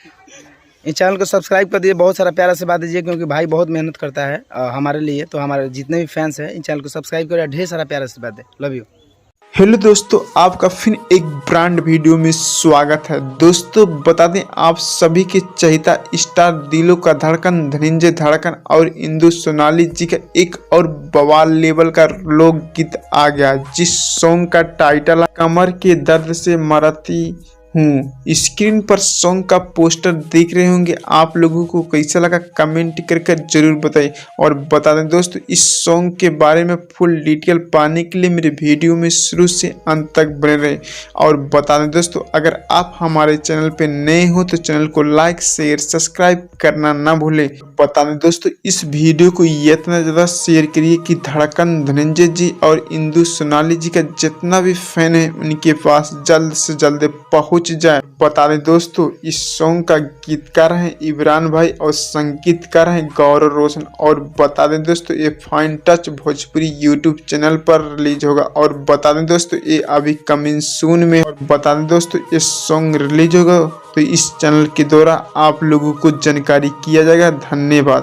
इस चैनल को सब्सक्राइब कर दीजिए, बहुत सारा प्यारा से बात दीजिए, क्योंकि भाई बहुत मेहनत करता है हमारे लिए। तो हमारे जितने भी फैंस हैं इन चैनल को सब्सक्राइब करिए, ढेर सारा प्यारा से बात दे। Love you. हेलो दोस्तों, आपका फिर एक ब्रांड वीडियो में स्वागत है। दोस्तों बता दें, आप सभी के चहेता स्टार दिलों का धड़कन धनंजय धड़कन और इंदु सोनाली जी का एक और बवाल लेवल का लोकगीत आ गया, जिस सॉन्ग का टाइटल है कमर के दर्द से मरती हूँ। स्क्रीन पर सॉन्ग का पोस्टर देख रहे होंगे, आप लोगों को कैसा लगा कमेंट करके जरूर बताइए। और बता दें दोस्तों, इस सॉन्ग के बारे में फुल डिटेल पाने के लिए मेरे वीडियो में शुरू से अंत तक बने रहे। और बता दें दोस्तों, अगर आप हमारे चैनल पे नए हो तो चैनल को लाइक शेयर सब्सक्राइब करना ना भूलें। बता दें दोस्तों, इस वीडियो को इतना ज़्यादा शेयर करिए कि धड़कन धनंजय जी और इंदु सोनाली जी का जितना भी फैन है उनके पास जल्द से जल्द पहुँच जाए। बता दें दोस्तों, इस सॉन्ग का गीतकार है इमरान भाई और संगीतकार है गौरव रोशन। और बता दें दोस्तों, ये fine touch Bhojpuri YouTube channel पर रिलीज होगा। और बता दें दोस्तों, ये अभी कमिंग सून में। और बता दें दोस्तों, ये सॉन्ग रिलीज होगा तो इस चैनल के द्वारा आप लोगों को जानकारी किया जाएगा। धन्यवाद।